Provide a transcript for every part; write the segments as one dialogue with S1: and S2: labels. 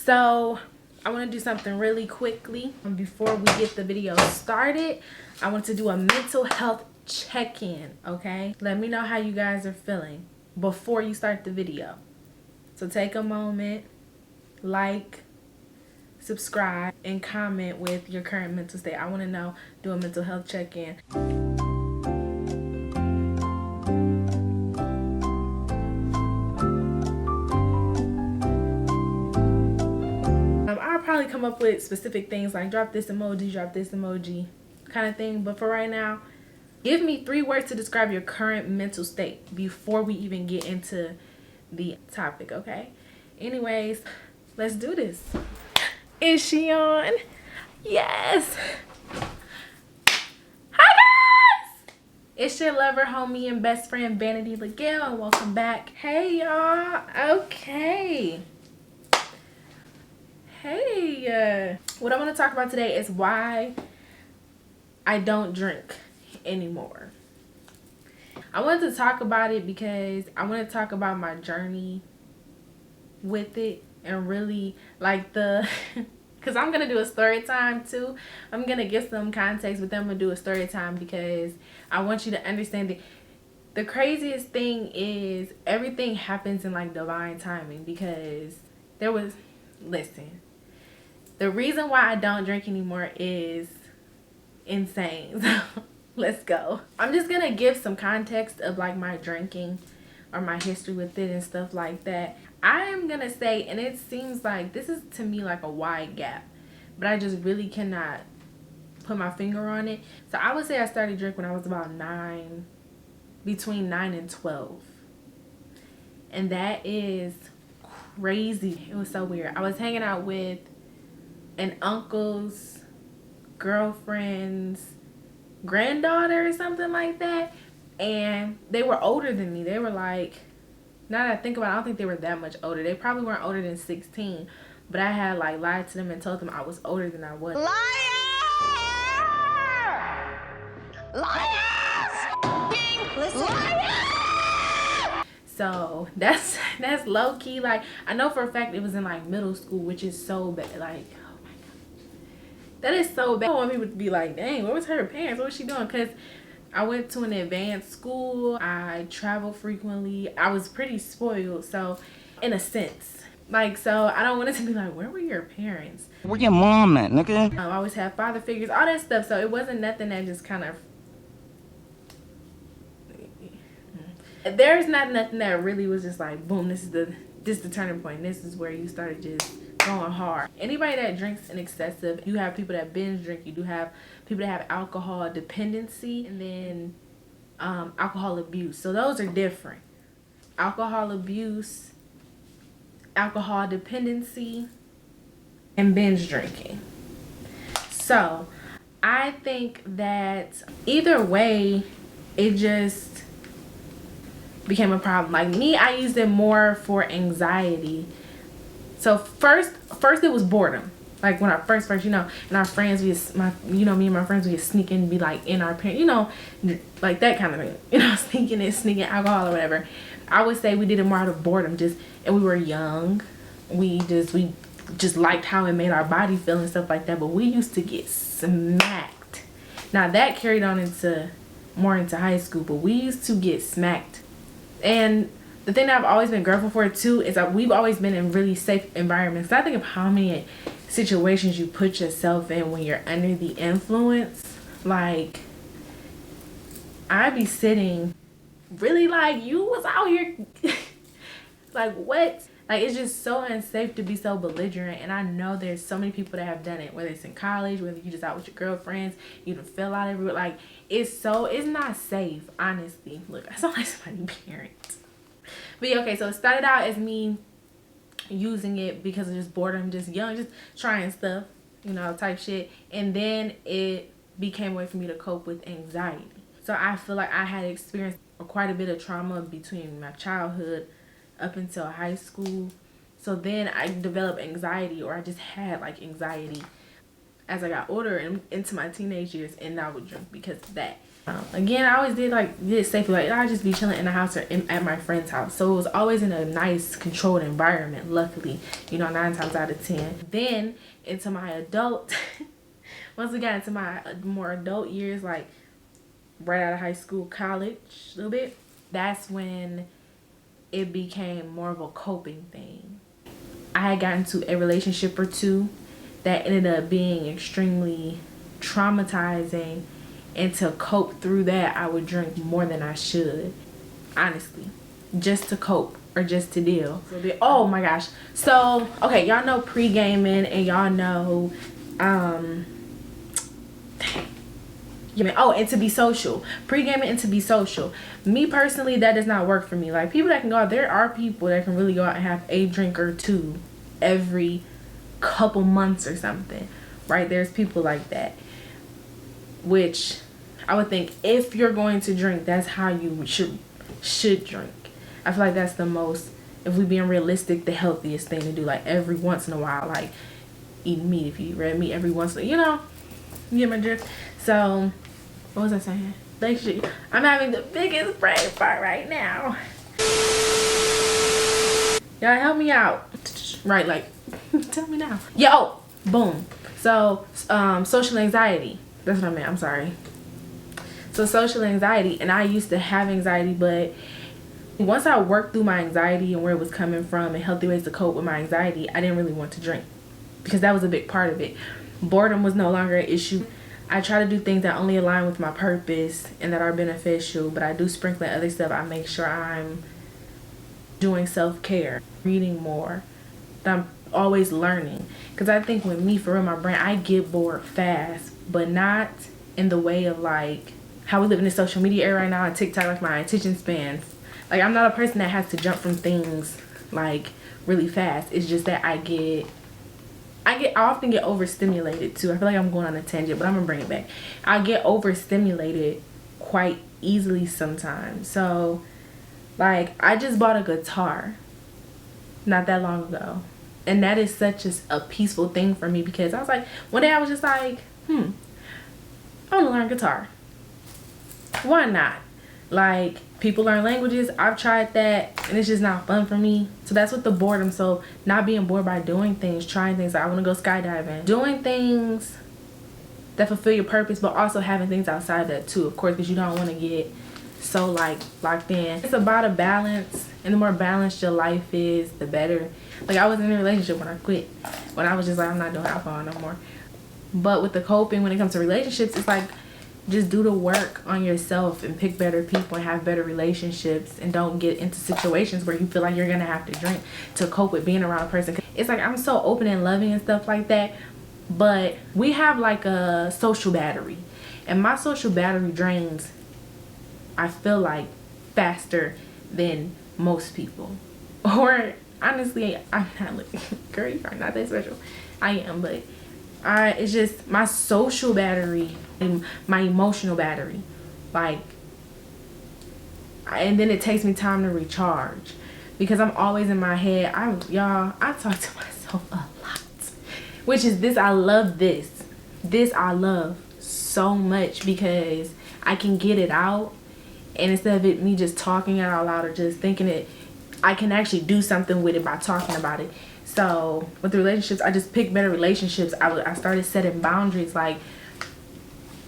S1: So I want to do something really quickly before we get the video started. I want to do a mental health check-in, okay? Let me know how you guys are feeling before you start the video. So take a moment, like, subscribe, and comment with your current mental state. I want to know, do a mental health check-in. I'll probably come up with specific things like drop this emoji kind of thing. But for right now, give me 3 words to describe your current mental state before we even get into the topic, okay? Anyways, let's do this. Is she on? Yes. Hi guys! It's your lover, homie, and best friend, Vanity Legale, and welcome back. Hey y'all. Okay. Hey, what I want to talk about today is why I don't drink anymore. I wanted to talk about it because I want to talk about my journey with it and really like because I'm going to do a story time too. I'm going to give some context, but then I'm going to do a story time because I want you to understand that the craziest thing is everything happens in like divine timing because listen. The reason why I don't drink anymore is insane. So let's go. I'm just gonna give some context of like my drinking or my history with it and stuff like that. I am gonna say, and it seems like this is to me like a wide gap, but I just really cannot put my finger on it. So I would say I started drinking when I was about between 9 and 12. And that is crazy. It was so weird. I was hanging out with an uncle's girlfriend's granddaughter or something like that, and they were older than me. They were like, now that I think about it, I don't think they were that much older. They probably weren't older than 16, but I had like lied to them and told them I was older than I was.
S2: Liar! Liar! Listen. Liar!
S1: So that's low key. Like I know for a fact it was in like middle school, which is so bad. Like, oh my god, that is so bad. I don't want people to be like, dang, what was her parents? What was she doing? Because I went to an advanced school. I travel frequently. I was pretty spoiled. So in a sense, like, so I don't want it to be like, where were your parents?
S2: Where your mom at, nigga?
S1: I always have father figures, all that stuff. So it wasn't nothing that just kind of, there's not nothing that really was just like, boom, this is the turning point. This is where you started just going hard. Anybody that drinks in excessive, you have people that binge drink, you do have people that have alcohol dependency, and then alcohol abuse. So those are different. Alcohol abuse, alcohol dependency, and binge drinking. So I think that either way, it just became a problem. Like me, I used it more for anxiety. So first it was boredom. Like when I first, and our friends, me and my friends, we sneak in and be like in our parents, like that kind of thing, sneaking alcohol or whatever. I would say we did it more out of boredom, and we were young. We just liked how it made our body feel and stuff like that. But we used to get smacked. Now that carried on more into high school, but we used to get smacked. And the thing that I've always been grateful for too is that we've always been in really safe environments. I think of how many situations you put yourself in when you're under the influence. Like, I'd be sitting really like, you was out here like, what? Like, it's just so unsafe to be so belligerent. And I know there's so many people that have done it, whether it's in college, whether you just out with your girlfriends, you done fell out everywhere. Like, it's not safe, honestly. Look, I sound like somebody's parents. But yeah, okay, so it started out as me using it because of just boredom, just young, just trying stuff, type shit. And then it became a way for me to cope with anxiety. So I feel like I had experienced quite a bit of trauma between my childhood up until high school. So then I developed anxiety, or I just had like anxiety as I got older and into my teenage years, and I would drink because of that. Again, I always did safely. Like, I'd just be chilling in the house or at my friend's house. So it was always in a nice, controlled environment, luckily. 9 times out of 10. Then, into my adult... once we got into my more adult years, like right out of high school, college, a little bit, that's when it became more of a coping thing. I had gotten into a relationship or two that ended up being extremely traumatizing, and to cope through that, I would drink more than I should, honestly, just to cope or just to deal. Oh my gosh. So, okay, y'all know pre-gaming, and y'all know and to be social. Pre-gaming and to be social. Me personally, that does not work for me. Like, people that can go out, there are people that can really go out and have a drink or two every couple months or something, right? There's people like that, which I would think if you're going to drink, that's how you should drink. I feel like that's the most, if we being realistic, the healthiest thing to do. Like, every once in a while, like eating meat, if you eat red meat every once in a, you get my drift. So what was I saying? I'm having the biggest brain fart right now. Y'all help me out. Right, like, tell me now. Yo, boom. So, social anxiety. That's what I meant. I'm sorry. So, social anxiety, and I used to have anxiety, but once I worked through my anxiety and where it was coming from and healthy ways to cope with my anxiety, I didn't really want to drink because that was a big part of it. Boredom was no longer an issue. I try to do things that only align with my purpose and that are beneficial, but I do sprinkle in other stuff. I make sure I'm doing self-care, reading more, that I'm always learning. Because I think with me, for real, my brain, I get bored fast, but not in the way of like how we live in the social media era right now and TikTok, like my attention span. Like, I'm not a person that has to jump from things like really fast. It's just that I often get overstimulated too. I feel like I'm going on a tangent, but I'm gonna bring it back. I get overstimulated quite easily sometimes. So, like, I just bought a guitar not that long ago, and that is such a peaceful thing for me, because I was like, one day I was just like, I want to learn guitar. Why not? Like, people learn languages. I've tried that, and it's just not fun for me. So that's what the boredom. So not being bored by doing things, trying things. Like, I want to go skydiving, doing things that fulfill your purpose, but also having things outside that too, of course, because you don't want to get so like locked in. It's about a balance, and the more balanced your life is, the better. Like, I was in a relationship when I quit, when I was just like, I'm not doing alcohol no more. But with the coping, when it comes to relationships, it's like, just do the work on yourself and pick better people and have better relationships, and don't get into situations where you feel like you're gonna have to drink to cope with being around a person. It's like, I'm so open and loving and stuff like that, but we have like a social battery, and my social battery drains, I feel like, faster than most people. Or honestly, I'm not like, girl, you are not that special. I am, but it's just my social battery and my emotional battery, like, and then it takes me time to recharge, because I'm always in my head. I talk to myself a lot, which is this. I love this I love so much, because I can get it out, and instead of me just talking it out loud or just thinking it, I can actually do something with it by talking about it. So with the relationships, I just picked better relationships. I started setting boundaries, like,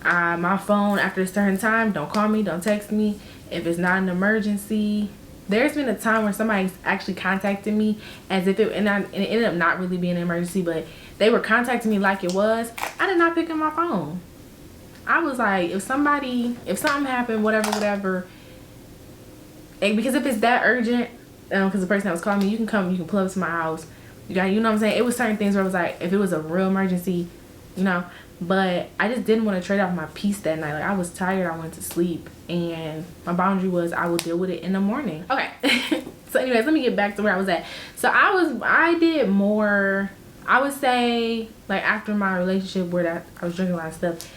S1: my phone after a certain time, don't call me, don't text me if it's not an emergency. There's been a time where somebody's actually contacted me as if and it ended up not really being an emergency, but they were contacting me like it was. I did not pick up my phone. I was like, if something happened, whatever, and because if it's that urgent, because the person that was calling me, you can pull up to my house. You know what I'm saying? It was certain things where it was like, if it was a real emergency, but I just didn't want to trade off my peace that night. Like, I was tired, I went to sleep, and my boundary was, I will deal with it in the morning. Okay. So anyways, let me get back to where I was at. So I did more, I would say, like, after my relationship where I was drinking a lot of stuff,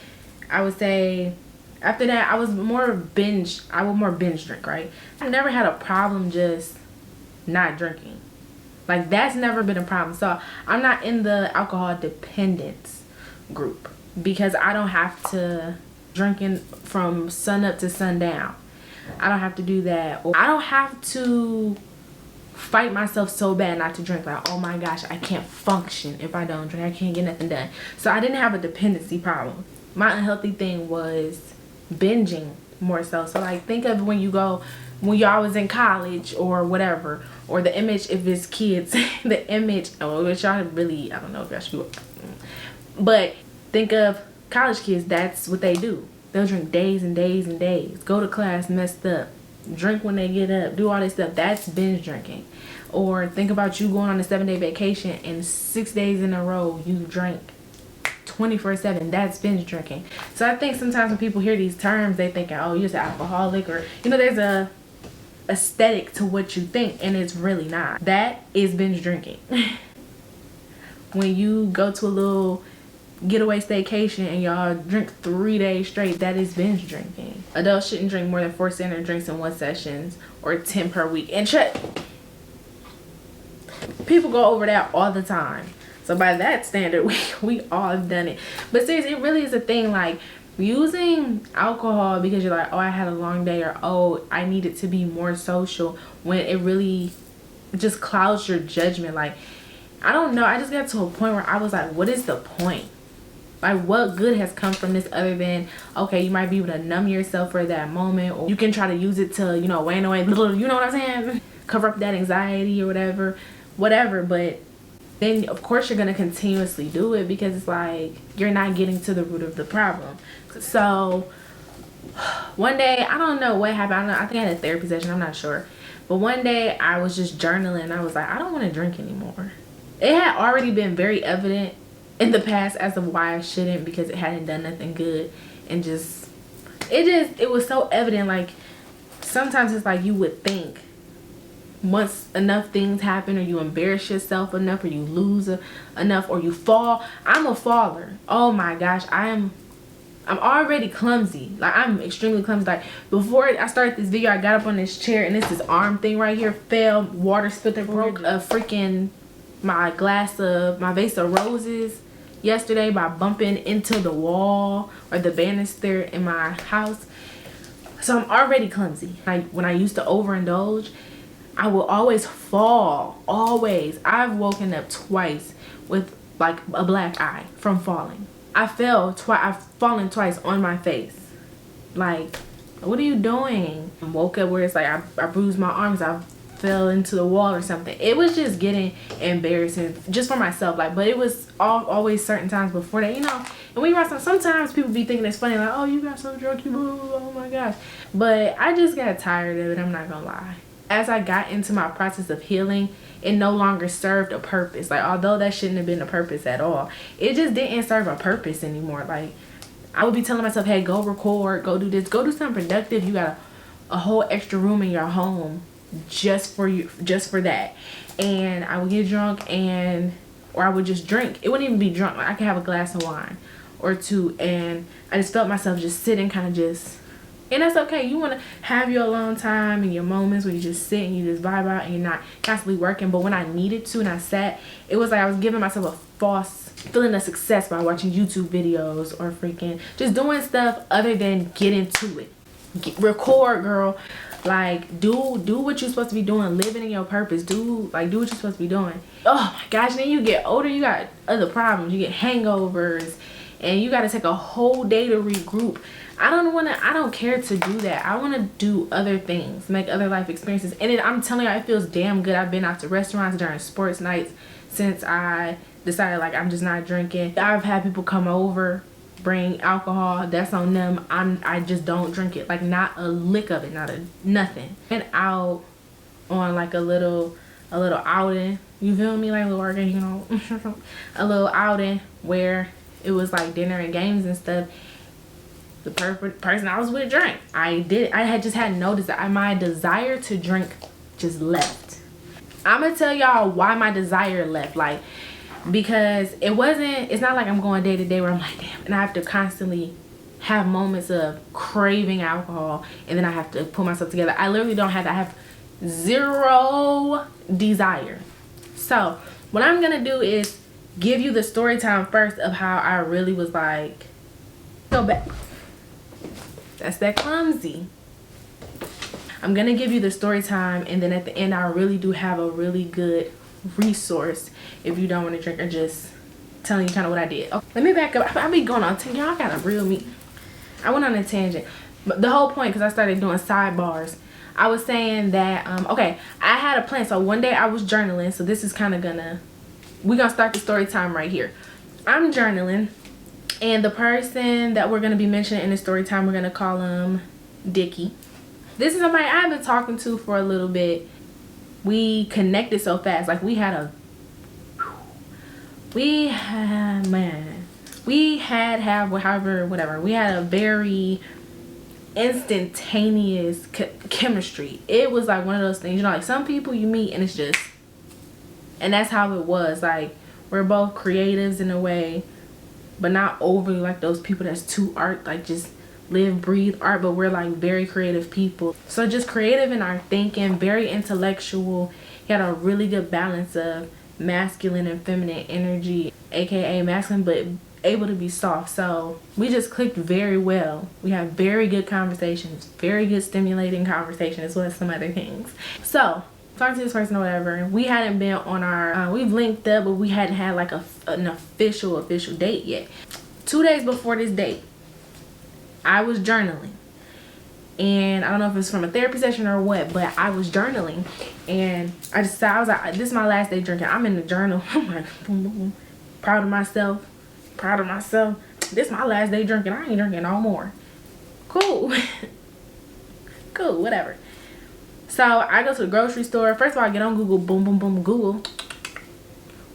S1: I would say after that, I would more binge drink, right? I never had a problem just not drinking. Like, that's never been a problem. So I'm not in the alcohol dependence group, because I don't have to drinking from sun up to sundown. I don't have to do that. Or I don't have to fight myself so bad not to drink. Like, oh my gosh, I can't function if I don't drink. I can't get nothing done. So I didn't have a dependency problem. My unhealthy thing was binging more so. So like, think of when y'all was in college or whatever, or the image, if it's kids, the image, which y'all really, I don't know if y'all should, but think of college kids. That's what they do. They'll drink days and days and days, go to class messed up, drink when they get up, do all this stuff. That's binge drinking. Or think about you going on a 7-day vacation and 6 days in a row you drink 24/7. That's binge drinking. So I think sometimes when people hear these terms, they think, oh, you're just an alcoholic, or there's a aesthetic to what you think, and it's really not. That is binge drinking. When you go to a little getaway staycation and y'all drink 3 days straight, that is binge drinking. Adults shouldn't drink more than 4 standard drinks in one session, or 10 per week. And people go over that all the time. So by that standard, we all have done it. But seriously, it really is a thing. Like, using alcohol because you're like, oh, I had a long day, or oh, I needed to be more social, when it really just clouds your judgment. Like, I don't know, I just got to a point where I was like, what is the point? Like, what good has come from this other than, okay, you might be able to numb yourself for that moment, or you can try to use it to, wane away little, you know what I'm saying? Cover up that anxiety or whatever. But then, of course, you're going to continuously do it because it's like you're not getting to the root of the problem. So, one day, I don't know what happened. I think I had a therapy session. I'm not sure. But one day, I was just journaling. I was like, I don't want to drink anymore. It had already been very evident in the past as to why I shouldn't, because it hadn't done nothing good. And it was so evident. Like, sometimes it's like you would think once enough things happen, or you embarrass yourself enough, or you lose enough, or you fall. I'm a faller. Oh my gosh, I'm already clumsy. Like, I'm extremely clumsy. Like, before I started this video, I got up on this chair and this arm thing right here fell, water spilled, and broke my vase of roses yesterday by bumping into the wall or the banister in my house. So I'm already clumsy. Like, when I used to overindulge, I will always fall. Always. I've woken up twice with like a black eye from falling. I've fallen twice on my face. Like, what are you doing? I woke up where it's like I bruised my arms. I fell into the wall or something. It was just getting embarrassing just for myself. Like, but it was always certain times before that, And when you're sometimes people be thinking it's funny, like, oh, you got so drunk, oh my gosh. But I just got tired of it. I'm not gonna lie. As I got into my process of healing, it no longer served a purpose. Like, although that shouldn't have been a purpose at all, it just didn't serve a purpose anymore. Like, I would be telling myself, hey, go record, go do this, go do something productive. You got a whole extra room in your home just for that. And I would get drunk, or I would just drink. It wouldn't even be drunk. Like, I could have a glass of wine or two, and I just felt myself just sitting, kind of just. And that's okay. You want to have your alone time and your moments where you just sit and you just vibe out and you're not constantly working. But when I needed to and I sat, it was like I was giving myself a false feeling of success by watching YouTube videos or freaking just doing stuff other than getting to it. Record, girl. Like, do what you're supposed to be doing. Living in your purpose. Do what you're supposed to be doing. Oh my gosh. Then you get older, you got other problems. You get hangovers and you got to take a whole day to regroup. I don't care to do that. I want to do other things, make other life experiences. And I'm telling you, it feels damn good. I've been out to restaurants during sports nights since I decided, like, I'm just not drinking. I've had people come over, bring alcohol. That's on them. I just don't drink it. Like, not a lick of it, nothing. And out on like a little outing. You feel me? Like a little working, a little outing where it was like dinner and games and stuff. The perfect person I was with drank. I had just had noticed that my desire to drink just left. I'm gonna tell y'all why my desire left. Like, because it's not like I'm going day to day where I'm like, damn, and I have to constantly have moments of craving alcohol and then I have to pull myself together. I literally don't have that. I have zero desire. So what I'm gonna do is give you the story time first of how I really was like, go back. That's that clumsy. I'm gonna give you the story time, and then at the end I really do have a really good resource if you don't want to drink, or just telling you kind of what I did. Okay, let me back up. I be going on y'all gotta reel me. I went on a tangent, but the whole point, because I started doing sidebars, I was saying that okay, I had a plan. So one day I was journaling, so this is kind of we're gonna start the story time right here. I'm journaling, and the person that we're gonna be mentioning in the story time, we're gonna call him Dickie. This is somebody I've been talking to for a little bit. We connected so fast. Like we had a very instantaneous chemistry. It was like one of those things, you know, like some people you meet and it's just, and that's how it was. Like we're both creatives in a way, but not overly like those people that's too art, like just live, breathe art, but we're like very creative people. So just creative in our thinking, very intellectual. He had a really good balance of masculine and feminine energy, aka masculine but able to be soft. So we just clicked very well. We had very good conversations, very good stimulating conversation, as well as some other things. So talking to this person or whatever, we hadn't been on our we've linked up, but we hadn't had like an official date yet. 2 days before this date, I was journaling, and I don't know if it's from a therapy session or what, but I was journaling, and I was like, this is my last day drinking. I'm in the journal. I'm like, boom, boom, boom. Proud of myself. This is my last day drinking. I ain't drinking no more. Cool. Cool, whatever. So I go to the grocery store. First of all, I get on Google. Boom, boom, boom. Google.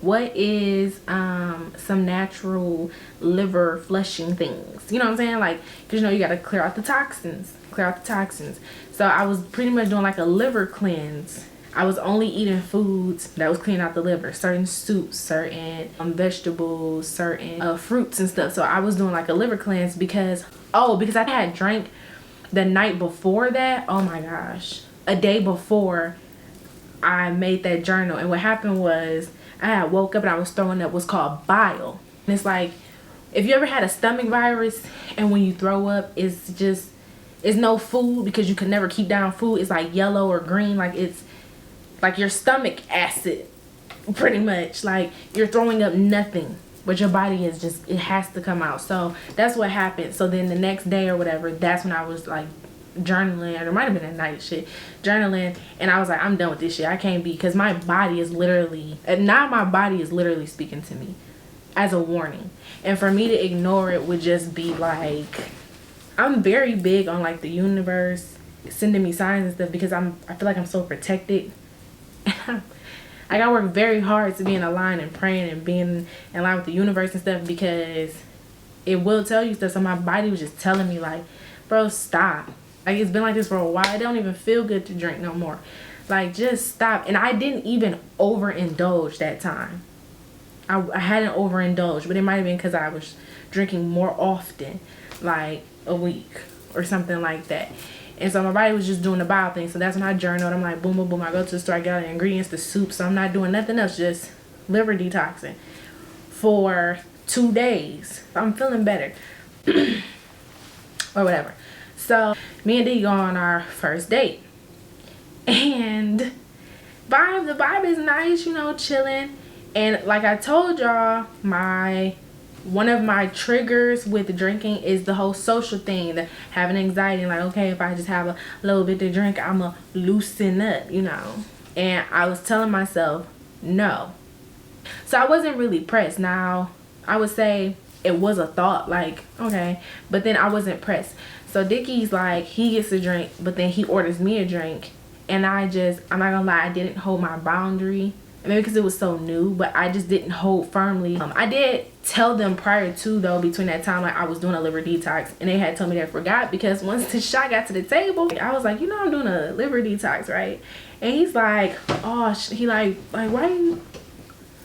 S1: What is some natural liver flushing things? You know what I'm saying? Like, because you know you got to clear out the toxins. So I was pretty much doing like a liver cleanse. I was only eating foods that was cleaning out the liver. Certain soups, certain vegetables, certain fruits and stuff. So I was doing like a liver cleanse because I had drank the night before that. Oh my gosh. A day before I made that journal. And what happened was, I had woke up and I was throwing up what's called bile. And it's like, if you ever had a stomach virus and when you throw up, it's no food, because you can never keep down food. It's like yellow or green. Like it's like your stomach acid, pretty much. Like you're throwing up nothing, but your body is just, it has to come out. So that's what happened. So then the next day or whatever, that's when I was like journaling, or it might have been at night, journaling, and I was like, I'm done with this shit. I can't be, because my body is literally speaking to me as a warning, and for me to ignore it would just be like, I'm very big on like the universe sending me signs and stuff, because I feel like I'm so protected. I gotta work very hard to be in a line and praying and being in line with the universe and stuff, because it will tell you stuff. So my body was just telling me like, bro, stop. Like, it's been like this for a while. It don't even feel good to drink no more. Like, just stop. And I didn't even overindulge that time. I hadn't overindulged, but it might have been because I was drinking more often, like a week or something like that. And so my body was just doing the bile thing. So that's when I journaled. I'm like, boom, boom, boom. I go to the store, I get all the ingredients, the soup. So I'm not doing nothing else, just liver detoxing for 2 days. I'm feeling better. Or whatever. So me and D go on our first date, and the vibe is nice, you know, chilling. And like I told y'all, one of my triggers with drinking is the whole social thing, the having anxiety, like, okay, if I just have a little bit to drink, I'ma loosen up, you know. And I was telling myself no. So I wasn't really pressed. Now I would say it was a thought, like, okay, but then I wasn't pressed. So Dickie's like, he gets a drink, but then he orders me a drink. And I'm not gonna lie, I didn't hold my boundary. Maybe because it was so new, but I just didn't hold firmly. I did tell them prior to, though, between that time, like I was doing a liver detox, and they had told me they forgot, because once the shot got to the table, I was like, you know, I'm doing a liver detox, right? And he's like, oh, he like why you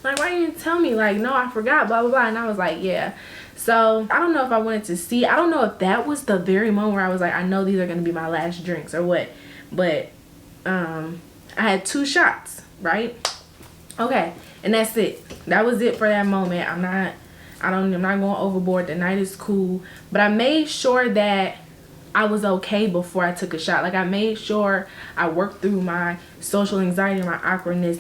S1: didn't tell me? Like, no, I forgot, blah blah blah. And I was like, yeah. So I don't know if I wanted to see, I don't know if that was the very moment where I was like, I know these are gonna be my last drinks or what, but I had 2 shots, right? Okay, and that's it. That was it for that moment. I'm not going overboard. The night is cool, but I made sure that I was okay before I took a shot. Like I made sure I worked through my social anxiety and my awkwardness.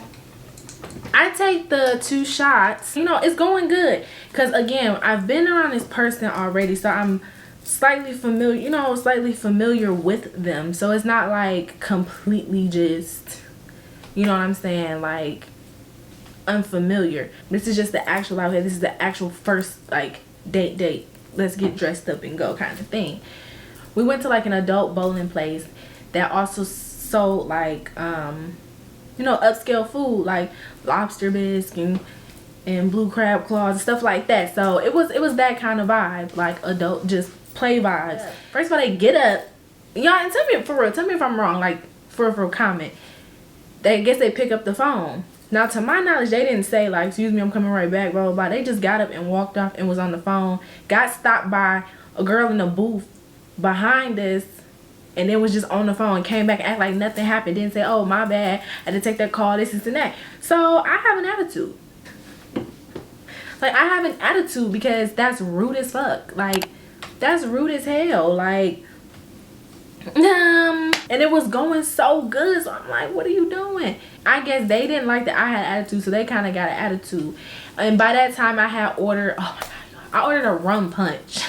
S1: I take the 2 shots, you know, it's going good. Because again, I've been around this person already, so I'm slightly familiar, you know, slightly familiar with them. So it's not like completely just, you know what I'm saying, like unfamiliar. This is just the actual out here. This is the actual first like date. Let's get dressed up and go kind of thing. We went to like an adult bowling place that also sold like you know, upscale food like lobster bisque and blue crab claws and stuff like that. So it was that kind of vibe, like adult just play vibes. Yeah. First of all, they get up, y'all, and tell me for real, tell me if I'm wrong, like for a comment. They guess they pick up the phone. Now to my knowledge, they didn't say like, excuse me, I'm coming right back, blah blah blah. They just got up and walked off and was on the phone. Got stopped by a girl in the booth behind us, and then was just on the phone and came back and act like nothing happened. Didn't say, oh my bad, I had to take that call, this and that. So I have an attitude. Like I have an attitude because that's rude as fuck. Like that's rude as hell. Like and it was going so good, so I'm like, what are you doing? I guess they didn't like that I had attitude, so they kind of got an attitude. And by that time I had ordered, oh my god, I ordered a rum punch.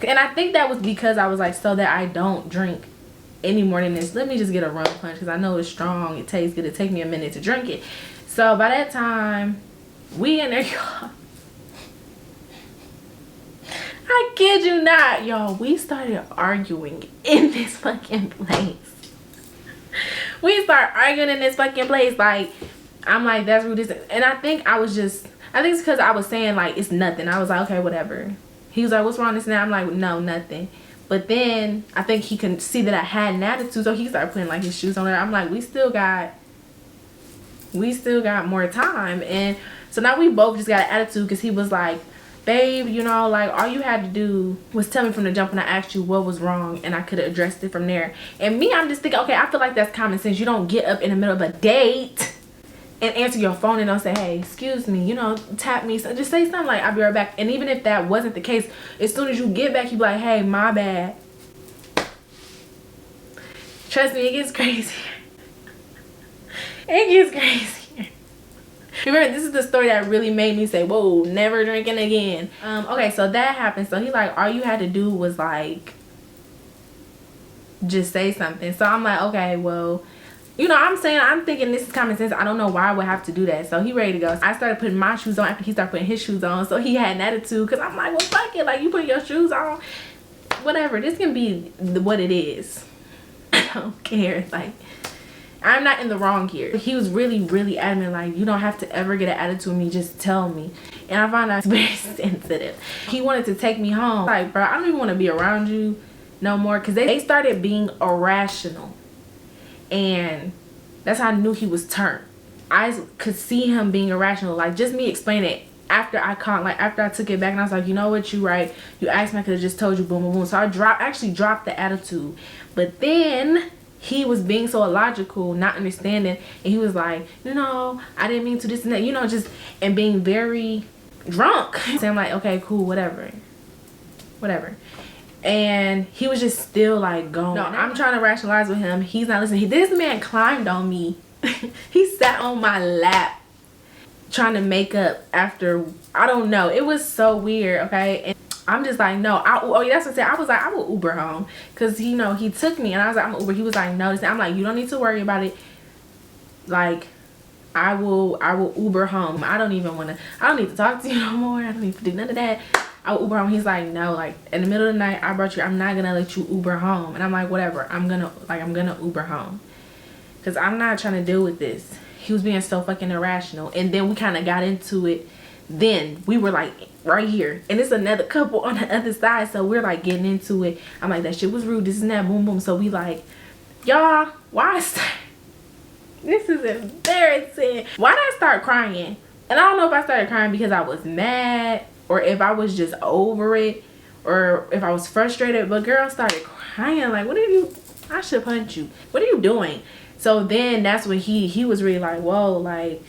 S1: And I think that was because I was like, so that I don't drink any more than this, let me just get a rum punch because I know it's strong, it tastes good, it take me a minute to drink it. So by that time we in there, y'all, I kid you not, y'all, we started arguing in this fucking place. We start arguing in this fucking place. Like I'm like, that's rude. And I think it's because I was saying like it's nothing. I was like, okay, whatever. He was like, what's wrong with this now? I'm like, no, nothing. But then I think he can see that I had an attitude, so he started putting like his shoes on there. I'm like, we still got more time. And so now we both just got an attitude because he was like, babe, you know, like all you had to do was tell me from the jump when I asked you what was wrong, and I could have addressed it from there. And me, I'm just thinking, okay, I feel like that's common sense. You don't get up in the middle of a date and answer your phone and don't say, hey, excuse me, you know, tap me. So just say something like, I'll be right back. And even if that wasn't the case, as soon as you get back, you be like, hey, my bad. Trust me, it gets crazy. It gets crazy. Remember, this is the story that really made me say, whoa, never drinking again. Okay, so that happened. So he like, all you had to do was like just say something. So I'm like, okay, well, you know, I'm thinking this is common sense. I don't know why I would have to do that. So he ready to go. I started putting my shoes on after he started putting his shoes on. So he had an attitude because I'm like, well, fuck it. Like, you put your shoes on, whatever. This can be what it is. I don't care. Like, I'm not in the wrong here. He was really, really adamant. Like, you don't have to ever get an attitude with me. Just tell me. And I found out it's very sensitive. He wanted to take me home. Like, bro, I don't even want to be around you no more. Because they started being irrational. And that's how I knew he was turned. I could see him being irrational. Like, just me explaining it after I took it back, and I was like, you know what, you right. You asked me, I could have just told you, boom, boom, boom. So I actually dropped the attitude. But then he was being so illogical, not understanding, and he was like, you know, I didn't mean to this and that, you know, just, and being very drunk. So I'm like, okay, cool, whatever. And he was just still like going. No, I'm trying to rationalize with him. He's not listening. This man climbed on me. He sat on my lap trying to make up after, I don't know. It was so weird, okay? And I'm just like, no. Oh, that's what I said. I was like, I will Uber home. Because, you know, he took me. And I was like, I'm Uber. He was like, no. I'm like, you don't need to worry about it. Like, I will Uber home. I don't need to talk to you no more. I don't need to do none of that. I will Uber home. He's like, no, like in the middle of the night I brought you, I'm not gonna let you Uber home. And I'm like, whatever, I'm gonna Uber home, because I'm not trying to deal with this. He was being so fucking irrational. And then we kind of got into it. Then we were like right here, and it's another couple on the other side, so we're like getting into it. I'm like, that shit was rude, this and that, boom boom. So we like, y'all, why this is embarrassing. Why did I start crying? And I don't know if I started crying because I was mad, or if I was just over it, or if I was frustrated. But girl started crying like, what are you, I should punch you, what are you doing? So then that's when he was really like, whoa, like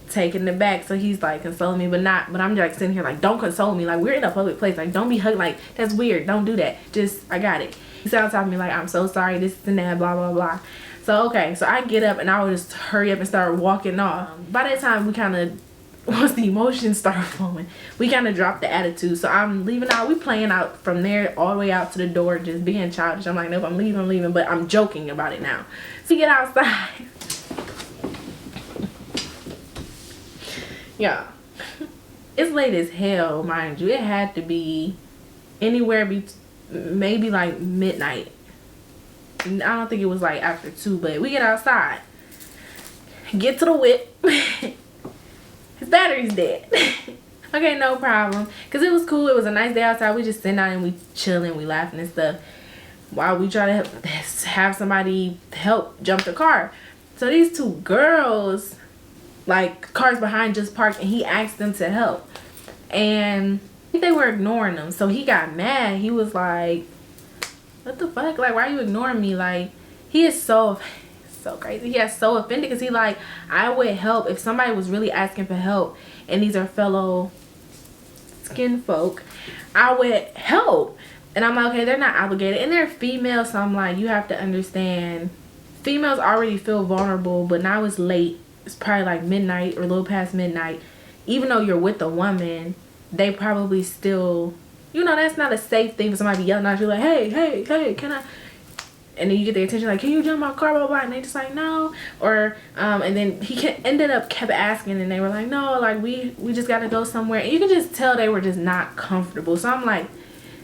S1: taking it back. So he's like consoling me, but I'm like sitting here like, don't console me, like we're in a public place, like don't be hugging, like that's weird, don't do that, just, I got it. He sounds to me like, I'm so sorry, this and that, blah, blah, blah. So, okay, so I get up and I would just hurry up and start walking off. By that time, we kind of, once the emotions start flowing, we kind of dropped the attitude. So I'm leaving out. We playing out from there all the way out to the door, just being childish. I'm like, nope, I'm leaving, but I'm joking about it now. So we get outside. Yeah. It's late as hell, mind you. It had to be anywhere maybe like midnight. I don't think it was like after 2, but we get outside, get to the whip. His battery's dead. Okay, no problem, because it was cool. It was a nice day outside. We just sitting down and we chilling, we laughing and stuff while we try to have somebody help jump the car. So these 2 girls, like, cars behind just parked, and he asked them to help, and they were ignoring him. So he got mad. He was like, what the fuck, like, why are you ignoring me? Like, he is so crazy. He is so offended because he like, I would help if somebody was really asking for help and these are fellow skin folk, I would help. And I'm like, okay, they're not obligated and they're female, so I'm like, you have to understand, females already feel vulnerable, but now it's late. It's probably like midnight or a little past midnight. Even though you're with a woman, they probably still, you know, that's not a safe thing for somebody to be yelling at you like, hey, can I? And then you get their attention like, can you jump my car, blah, blah, blah. And they just like, no. Or, and then he ended up kept asking and they were like, no, like, we just got to go somewhere. And you can just tell they were just not comfortable. So I'm like,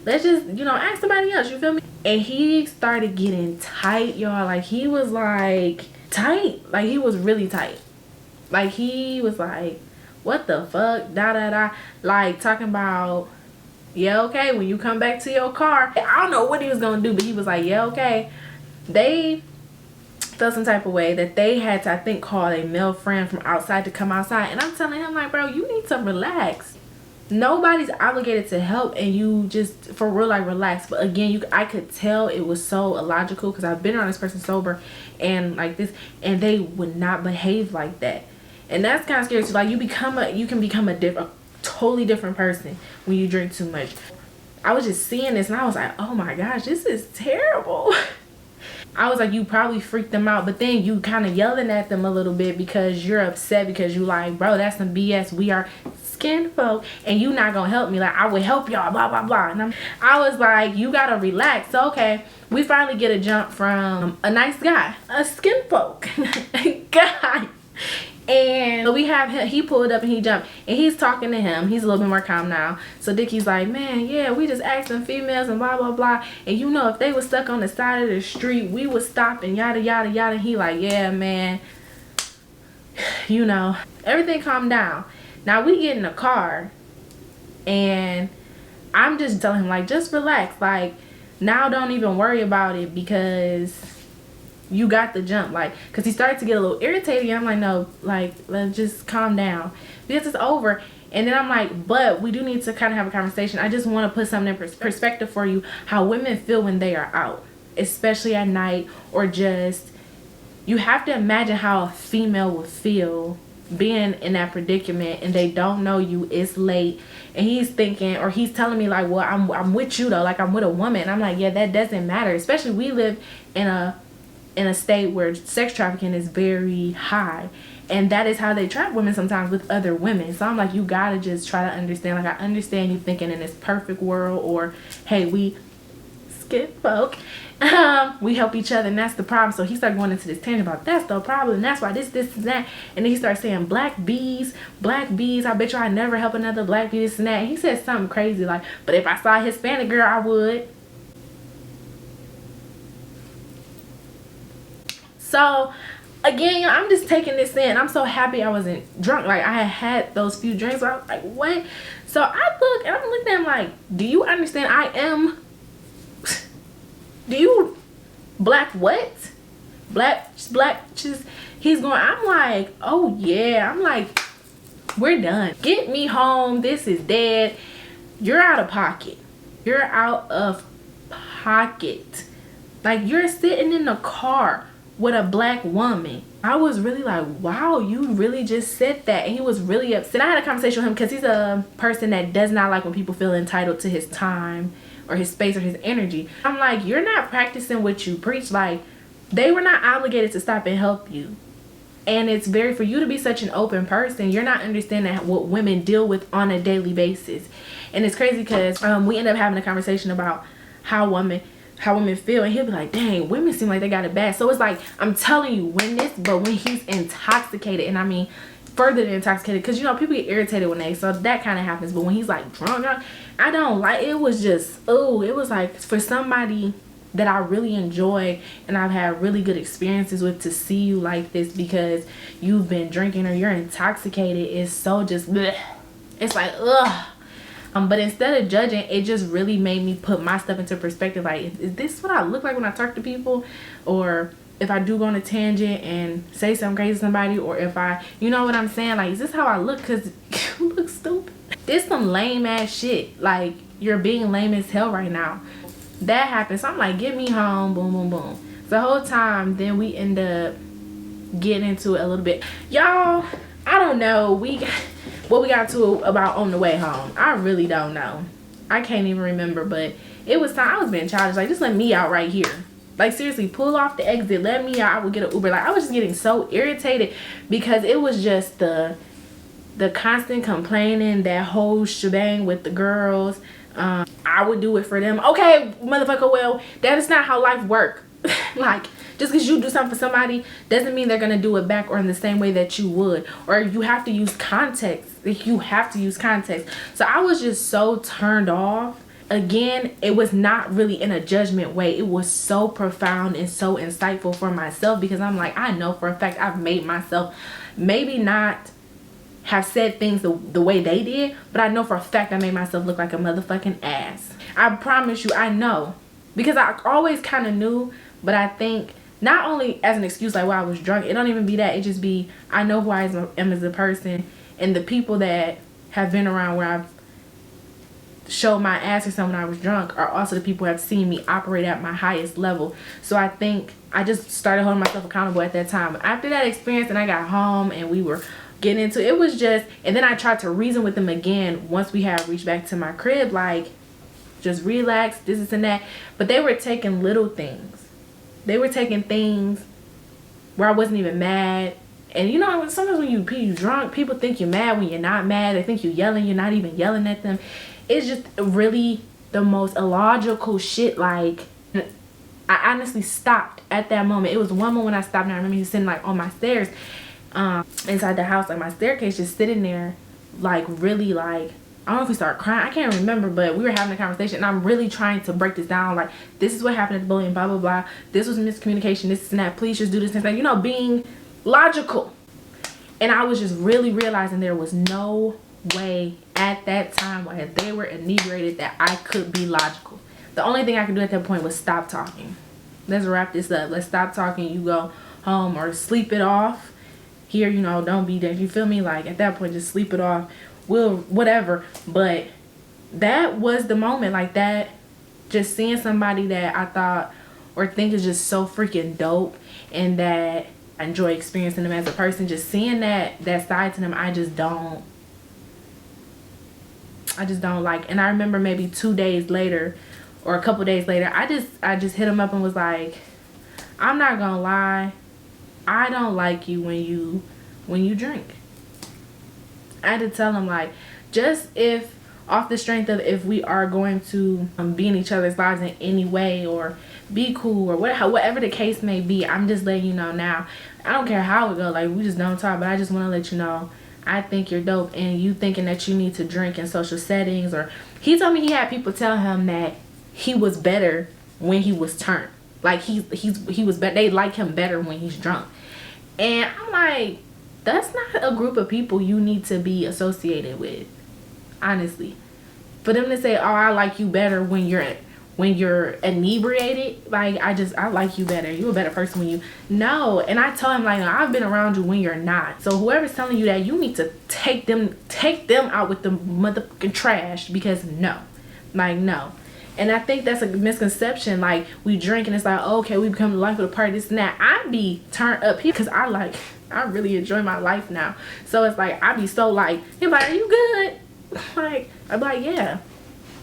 S1: let's just, you know, ask somebody else, you feel me? And he started getting tight, y'all. Like, he was like tight. Like, he was really tight. Like, he was like, what the fuck, da da da. Like, talking about, yeah, okay, when you come back to your car. I don't know what he was gonna do, but he was like, yeah, okay. They felt some type of way that they had to, I think, call a male friend from outside to come outside. And I'm telling him, like, bro, you need to relax. Nobody's obligated to help, and you just, for real, like, relax. But again, I could tell it was so illogical because I've been around this person sober and like this, and they would not behave like that. And that's kind of scary too. Like, you can become a totally different person when you drink too much. I was just seeing this and I was like, oh my gosh, this is terrible. I was like, you probably freaked them out, but then you kind of yelling at them a little bit because you're upset because you like, bro, that's some BS. We are skin folk and you not gonna help me. Like, I would help y'all, blah, blah, blah. And I was like, you gotta relax. So, okay, we finally get a jump from a nice guy, a skin folk guy. And so we have him, he pulled up and he jumped and he's talking to him. He's a little bit more calm now. So Dickie's like, man, yeah, we just asked them females and blah, blah, blah. And you know, if they were stuck on the side of the street, we would stop and yada, yada, yada. And he like, yeah, man, you know, everything calmed down. Now we get in the car and I'm just telling him, like, just relax. Like, now don't even worry about it because you got the jump. Like, because he started to get a little irritated and I'm like, no, like, let's just calm down because it's over. And then I'm like, but we do need to kind of have a conversation. I just want to put something in perspective for you, how women feel when they are out, especially at night, or just, you have to imagine how a female would feel being in that predicament and they don't know you, it's late, and he's thinking, or he's telling me like, well, I'm with you though, like, I'm with a woman. And I'm like, yeah, that doesn't matter, especially we live in a state where sex trafficking is very high, and that is how they trap women sometimes, with other women. So I'm like, you gotta just try to understand. Like, I understand you thinking in this perfect world, or hey, we skin folk, we help each other and that's the problem. So he started going into this tangent about that's the problem and that's why this and that, and then he started saying black bees, I bet you I never help another black bee, this and that. And he said something crazy like, but if I saw a Hispanic girl, I would. So again, I'm just taking this in. I'm so happy I wasn't drunk. Like, I had those few drinks where I was like, what? So I look and I'm looking at him like, do you understand I am, do you, black what? Black, just, he's going, I'm like, oh yeah. I'm like, we're done. Get me home. This is dead. You're out of pocket. You're out of pocket. Like, you're sitting in the car with a black woman. I was really like, wow, you really just said that. And he was really upset. I had a conversation with him because he's a person that does not like when people feel entitled to his time or his space or his energy. I'm like, you're not practicing what you preach. Like, they were not obligated to stop and help you. And it's very, for you to be such an open person, you're not understanding what women deal with on a daily basis. And it's crazy because we end up having a conversation about how women feel, and he'll be like, dang, women seem like they got it bad. So it's like, I'm telling you, when he's intoxicated, and I mean further than intoxicated, because you know people get irritated when they, so that kind of happens. But when he's like drunk, I don't like it. Was just, oh, it was like, for somebody that I really enjoy and I've had really good experiences with, to see you like this because you've been drinking or you're intoxicated is so just bleh. It's like, ugh. But instead of judging, it just really made me put my stuff into perspective. Like, is this what I look like when I talk to people? Or if I do go on a tangent and say something crazy to somebody, or if I, you know what I'm saying? Like, is this how I look? Because you look stupid. This some lame ass shit. Like, you're being lame as hell right now. That happened. So I'm like, get me home. Boom, boom, boom. The whole time, then we end up getting into it a little bit. Y'all, I don't know. What we got to about on the way home, I really don't know. I can't even remember, but it was time. I was being childish. Like, just let me out right here. Like, seriously, pull off the exit, let me out. I would get an Uber. Like, I was just getting so irritated because it was just the constant complaining, that whole shebang with the girls. I would do it for them. Okay, motherfucker, well, that is not how life works. Like, just because you do something for somebody doesn't mean they're going to do it back or in the same way that you would. Or you have to use context. You have to use context. So I was just so turned off. Again, it was not really in a judgment way. It was so profound and so insightful for myself, because I'm like, I know for a fact I've made myself maybe not have said things the way they did, but I know for a fact I made myself look like a motherfucking ass. I promise you, I know. Because I always kind of knew, but I think not only as an excuse like, well, I was drunk, it don't even be that. It just be, I know who I am as a person, and the people that have been around where I've showed my ass or something when I was drunk are also the people who have seen me operate at my highest level. So I think I just started holding myself accountable at that time. After that experience, and I got home and we were getting into it, was just, and then I tried to reason with them again once we had reached back to my crib, like, just relax, this and that. But they were taking little things. They were taking things where I wasn't even mad. And you know, sometimes when you drunk, people think you're mad when you're not mad. They think you're yelling, you're not even yelling at them. It's just really the most illogical shit. Like, I honestly stopped at that moment. It was one moment when I stopped, and I remember he was sitting like on my stairs, inside the house, like my staircase, just sitting there, like really, like, I don't know if we started crying, I can't remember, but we were having a conversation, and I'm really trying to break this down. Like, this is what happened at the bullying, blah blah blah, this was miscommunication, this and that, please just do this and that, you know, being logical. And I was just really realizing there was no way at that time, while they were inebriated, that I could be logical. The only thing I could do at that point was stop talking. Let's wrap this up. Let's stop talking. You go home or sleep it off. Here, you know, don't be there. You feel me? Like, at that point, just sleep it off. Will, whatever. But that was the moment. Like, that, just seeing somebody that I thought or think is just so freaking dope, and that I enjoy experiencing them as a person, just seeing that side to them, I just don't like. And I remember maybe 2 days later or a couple days later, I just hit him up and was like, I'm not gonna lie, I don't like you when you drink. I had to tell him, like, just if off the strength of, if we are going to be in each other's lives in any way or be cool or whatever the case may be, I'm just letting you know now. I don't care how it go, like, we just don't talk, but I just want to let you know I think you're dope, and you thinking that you need to drink in social settings. Or he told me he had people tell him that he was better when he was turned. Like, he was better. They like him better when he's drunk. And I'm like, that's not a group of people you need to be associated with, honestly. For them to say, oh, I like you better when you're inebriated, like, I like you better, you're a better person when you, no. And I told him, like, I've been around you when you're not. So whoever's telling you that, you need to take them out with the motherfucking trash, because no. Like, no. And I think that's a misconception. Like, we drink and it's like, oh, okay, we become the life of the party, this and that. I be turned up here because I really enjoy my life now. So it's like, I be so like, he's like, are you good? Like, I'm like, yeah.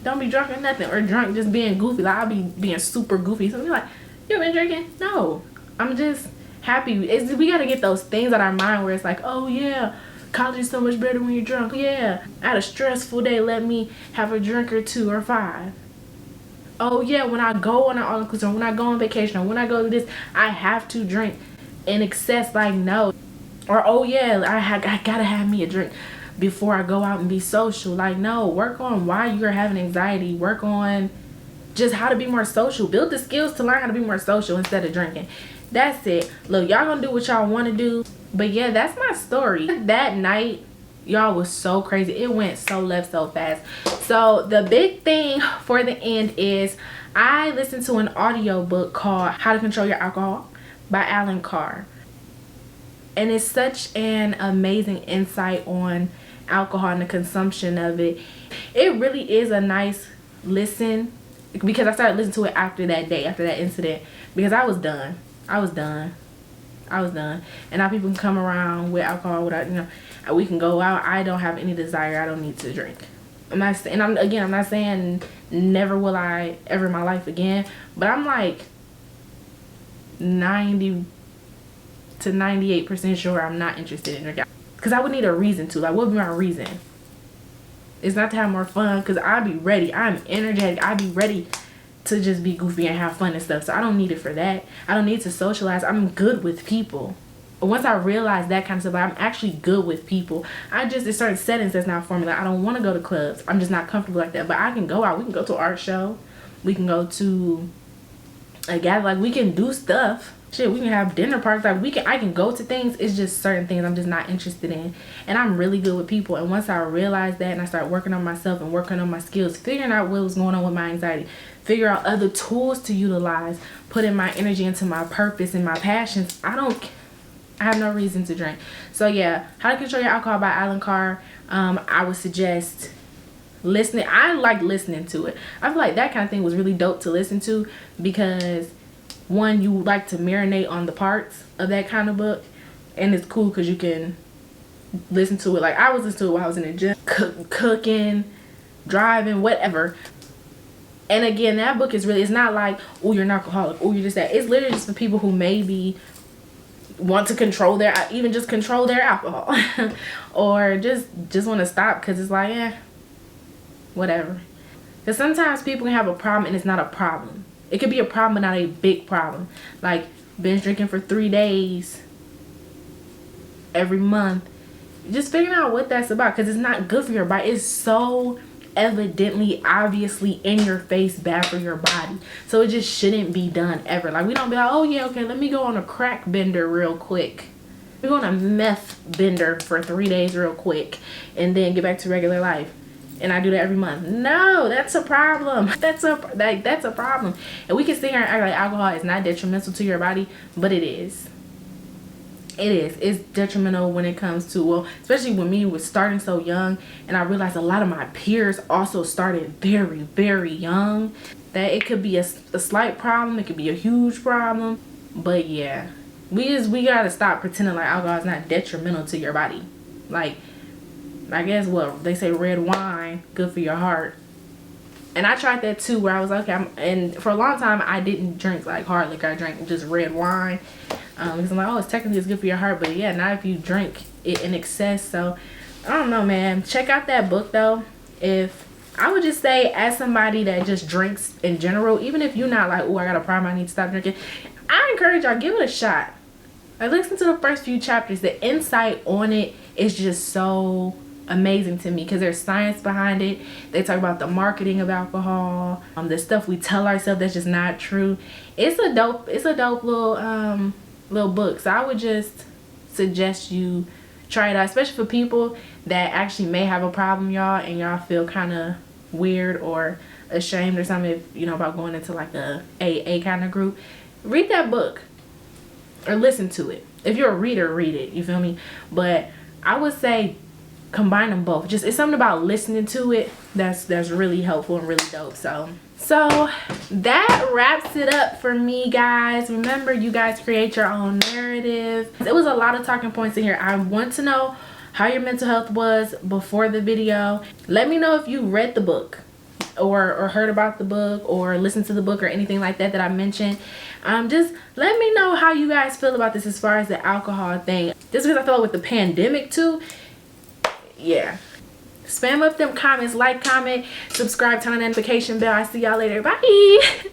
S1: don't be drunk or nothing, or drunk just being goofy. Like, I'll be being super goofy. So I'm like, you been drinking? No, I'm just happy. We gotta get those things out of our mind where it's like, oh yeah, college is so much better when you're drunk. Yeah, I had a stressful day, let me have a drink or 2 or 5. Oh yeah, when I go on an all-inclusive, when I go on vacation, or when I go to this, I have to drink in excess. Like, no. Or, oh yeah, I gotta have me a drink before I go out and be social. Like, no, work on why you're having anxiety. Work on just how to be more social. Build the skills to learn how to be more social instead of drinking. That's it. Look, y'all gonna do what y'all want to do. But yeah, that's my story. That night, y'all, was so crazy. It went so left so fast. So the big thing for the end is I listened to an audiobook called How to Control Your Alcohol by Alan Carr. And it's such an amazing insight on alcohol and the consumption of it. It really is a nice listen, because I started listening to it after that day, after that incident, because I was done. I was done. And now people can come around with alcohol without, we can go out. I don't have any desire. I don't need to drink. I'm not saying never will I ever in my life again, but I'm like 90 to 98% sure I'm not interested in drinking, because I would need a reason to. Like, what would be my reason? It's not to have more fun, because I'd be ready. I'm energetic. I'd be ready to just be goofy and have fun and stuff. So I don't need it for that. I don't need to socialize. I'm good with people. Once I realized that kind of stuff, like, I'm actually good with people. It's certain settings that's not for me. Like, I don't want to go to clubs. I'm just not comfortable like that. But I can go out. We can go to an art show. We can go to a gather. Like, we can do stuff. Shit, we can have dinner parties. Like, I can go to things. It's just certain things I'm just not interested in. And I'm really good with people. And once I realized that and I started working on myself and working on my skills, figuring out what was going on with my anxiety, figure out other tools to utilize, putting my energy into my purpose and my passions, I have no reason to drink. So yeah, How to Control Your Alcohol by Alan Carr. I would suggest listening. I like listening to it. I feel like that kind of thing was really dope to listen to, because one, you like to marinate on the parts of that kind of book, and it's cool because you can listen to it. Like, I was listening to it while I was in the gym, cooking, driving, whatever. And again, that book is really, it's not like, oh, you're an alcoholic, oh, you're just that. It's literally just for people who maybe want to control even just control their alcohol or just want to stop, because it's like, whatever. Because sometimes people can have a problem and it's not a problem. It could be a problem but not a big problem. Like, binge drinking for 3 days every month. Just figuring out what that's about, because it's not good for your body. It's so evidently, obviously, in your face, bad for your body. So it just shouldn't be done ever. Like, we don't be like, oh yeah, okay, let me go on a crack bender real quick. We're going on a meth bender for 3 days real quick and then get back to regular life. And I do that every month. No, that's a problem. That's a problem. And we can sit here and act like alcohol is not detrimental to your body, but it is. It is. It's detrimental when it comes to, well, especially when me was starting so young, and I realized a lot of my peers also started very, very young, that it could be a slight problem. It could be a huge problem. But yeah, we gotta stop pretending like alcohol is not detrimental to your body. Like, I guess what they say, red wine good for your heart. And I tried that too, where I was like, okay, and for a long time I didn't drink like hard liquor. I drank just red wine, because I'm like, oh, it's technically good for your heart, but yeah, not if you drink it in excess. So I don't know, man. Check out that book though. If I would just say, as somebody that just drinks in general, even if you're not like, oh, I got a problem, I need to stop drinking, I encourage y'all, give it a shot. Like, listen to the first few chapters. The insight on it is just so amazing to me, because there's science behind it. They talk about the marketing of alcohol, the stuff we tell ourselves that's just not true. It's a dope little book. So I would just suggest you try it out, especially for people that actually may have a problem, y'all, and y'all feel kind of weird or ashamed or something, if, about going into like a AA kind of group. Read that book or listen to it. If you're a reader, read it, you feel me? But I would say combine them both. Just, it's something about listening to it that's really helpful and really dope. So that wraps it up for me, guys. Remember, you guys create your own narrative. It was a lot of talking points in here. I want to know how your mental health was before the video. Let me know if you read the book. or heard about the book or listened to the book or anything like that that I mentioned, just let me know how you guys feel about this as far as the alcohol thing. Just because I feel like with the pandemic too, yeah. Spam up them comments, like, comment, subscribe, turn on the notification bell. I see y'all later. Bye.